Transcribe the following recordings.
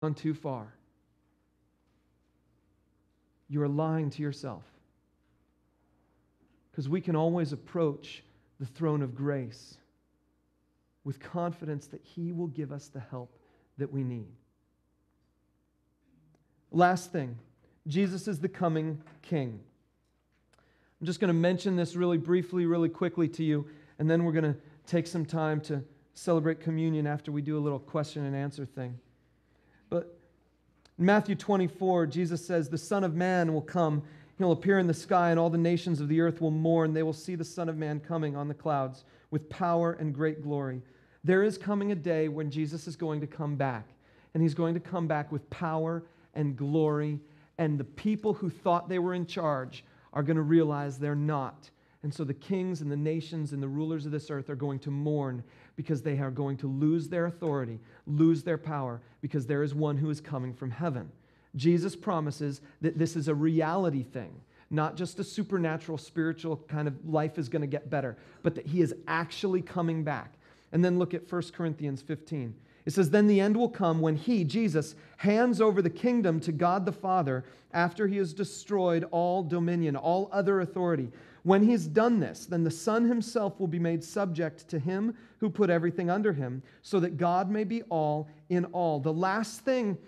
gone too far. You are lying to yourself. Because we can always approach the throne of grace with confidence that He will give us the help that we need. Last thing, Jesus is the coming King. I'm just going to mention this really briefly, really quickly to you, and then we're going to take some time to celebrate communion after we do a little question and answer thing. But in Matthew 24, Jesus says, "The Son of Man will come. He'll appear in the sky, and all the nations of the earth will mourn. They will see the Son of Man coming on the clouds with power and great glory." There is coming a day when Jesus is going to come back, and He's going to come back with power and glory, and the people who thought they were in charge are going to realize they're not. And so the kings and the nations and the rulers of this earth are going to mourn because they are going to lose their authority, lose their power, because there is one who is coming from heaven. Jesus promises that this is a reality thing, not just a supernatural, spiritual kind of life is going to get better, but that He is actually coming back. And then look at 1 Corinthians 15. It says, "Then the end will come when He, Jesus, hands over the kingdom to God the Father after He has destroyed all dominion, all other authority. When He has done this, then the Son Himself will be made subject to Him who put everything under Him, so that God may be all in all." The last thing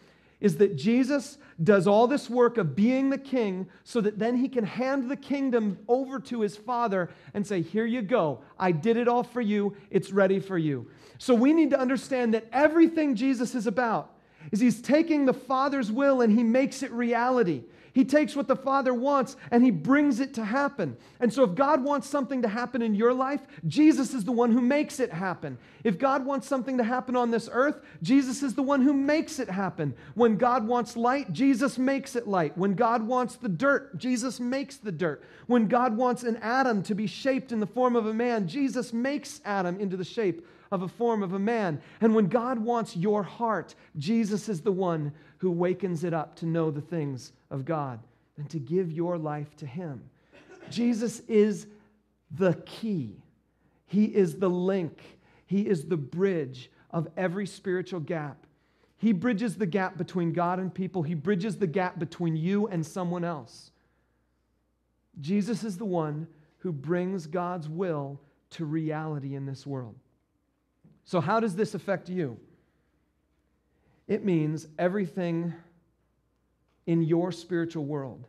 is that Jesus does all this work of being the king so that then He can hand the kingdom over to His Father and say, "Here you go. I did it all for you. It's ready for you." So we need to understand that everything Jesus is about is He's taking the Father's will and He makes it reality. He takes what the Father wants and He brings it to happen. And so if God wants something to happen in your life, Jesus is the one who makes it happen. If God wants something to happen on this earth, Jesus is the one who makes it happen. When God wants light, Jesus makes it light. When God wants the dirt, Jesus makes the dirt. When God wants an atom to be shaped in the form of a man, Jesus makes Adam into the shape of a form of a man. And when God wants your heart, Jesus is the one who wakens it up to know the things of God and to give your life to Him. Jesus is the key. He is the link. He is the bridge of every spiritual gap. He bridges the gap between God and people. He bridges the gap between you and someone else. Jesus is the one who brings God's will to reality in this world. So how does this affect you? It means everything in your spiritual world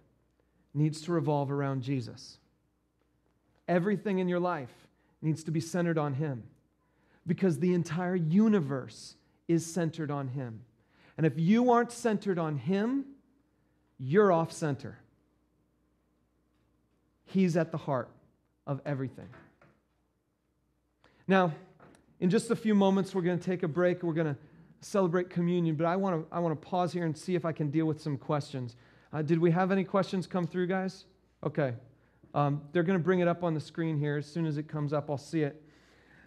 needs to revolve around Jesus. Everything in your life needs to be centered on Him, because the entire universe is centered on Him. And if you aren't centered on Him, you're off center. He's at the heart of everything. Now, in just a few moments, we're going to take a break. We're going to celebrate communion, but I want to pause here and see if I can deal with some questions. Did we have any questions come through, guys? Okay. They're going to bring it up on the screen here. As soon as it comes up, I'll see it.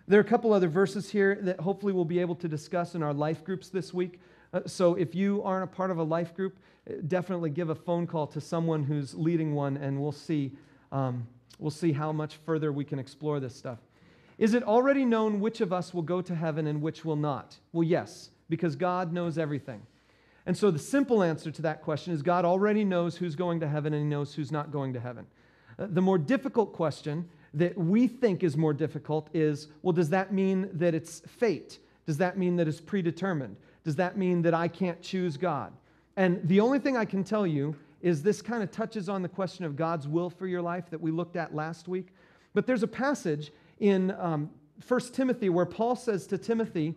There are a couple other verses here that hopefully we'll be able to discuss in our life groups this week. So if you aren't a part of a life group, definitely give a phone call to someone who's leading one, and we'll see how much further we can explore this stuff. Is it already known which of us will go to heaven and which will not? Well, yes, because God knows everything. And so the simple answer to that question is God already knows who's going to heaven and He knows who's not going to heaven. The more difficult question that we think is more difficult is, well, does that mean that it's fate? Does that mean that it's predetermined? Does that mean that I can't choose God? And the only thing I can tell you is this kind of touches on the question of God's will for your life that we looked at last week. But there's a passage in 1 Timothy where Paul says to Timothy,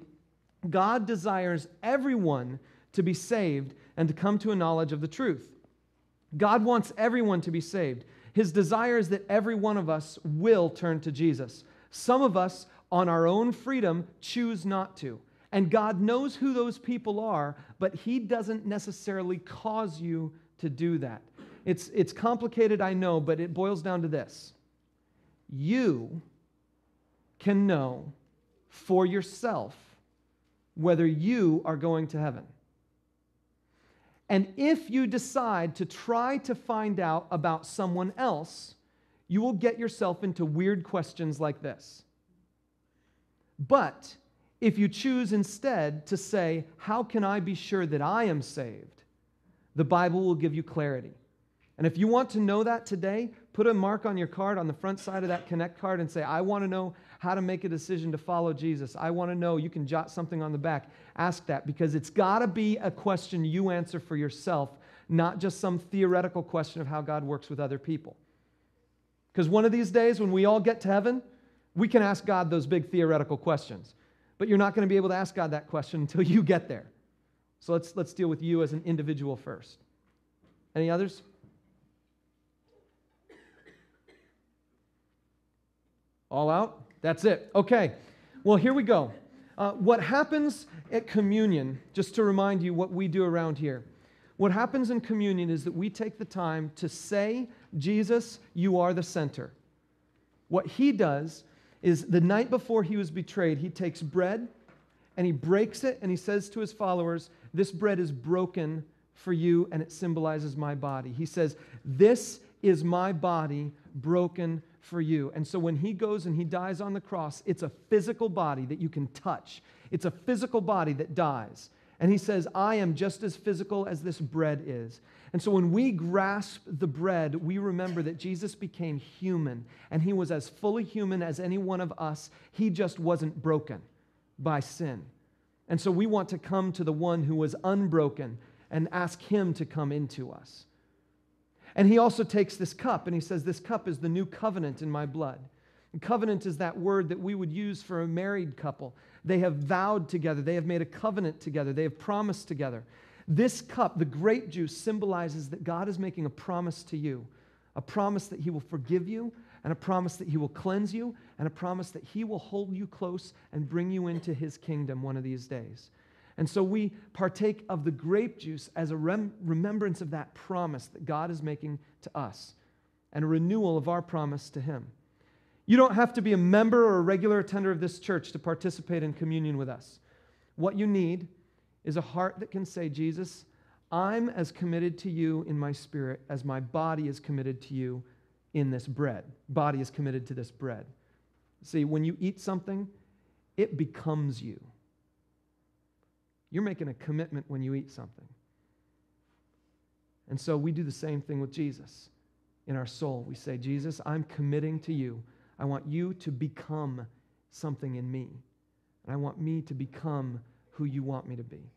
God desires everyone to be saved and to come to a knowledge of the truth. God wants everyone to be saved. His desire is that every one of us will turn to Jesus. Some of us, on our own freedom, choose not to. And God knows who those people are, but He doesn't necessarily cause you to do that. It's complicated, I know, but it boils down to this. You can know for yourself whether you are going to heaven. And if you decide to try to find out about someone else, you will get yourself into weird questions like this. But If you choose instead to say, how can I be sure that I am saved? The Bible will give you clarity. And if you want to know that today, put a mark on your card on the front side of that Connect card and say, I want to know how to make a decision to follow Jesus. I want to know. You can jot something on the back. Ask that, because it's got to be a question you answer for yourself, not just some theoretical question of how God works with other people. Because one of these days when we all get to heaven, we can ask God those big theoretical questions. But you're not going to be able to ask God that question until you get there. So let's deal with you as an individual first. Any others? All out? That's it. Okay. Well, here we go. What happens at communion, just to remind you what we do around here, what happens in communion is that we take the time to say, Jesus, you are the center. What he does is the night before he was betrayed, he takes bread and he breaks it and he says to his followers, this bread is broken for you and it symbolizes my body. He says, this is my body broken for you. And so when he goes and he dies on the cross, it's a physical body that you can touch. It's a physical body that dies. And he says, I am just as physical as this bread is. And so when we grasp the bread, we remember that Jesus became human, and he was as fully human as any one of us. He just wasn't broken by sin. And so we want to come to the one who was unbroken and ask him to come into us. And he also takes this cup, and he says, this cup is the new covenant in my blood. And covenant is that word that we would use for a married couple. They have vowed together. They have made a covenant together. They have promised together. This cup, the grape juice, symbolizes that God is making a promise to you, a promise that he will forgive you, and a promise that he will cleanse you, and a promise that he will hold you close and bring you into his kingdom one of these days. And so we partake of the grape juice as a remembrance of that promise that God is making to us, and a renewal of our promise to him. You don't have to be a member or a regular attender of this church to participate in communion with us. What you need is a heart that can say, Jesus, I'm as committed to you in my spirit as my body is committed to you in this bread. Body is committed to this bread. See, when you eat something, it becomes you. You're making a commitment when you eat something. And so we do the same thing with Jesus in our soul. We say, Jesus, I'm committing to you. I want you to become something in me. And I want me to become who you want me to be.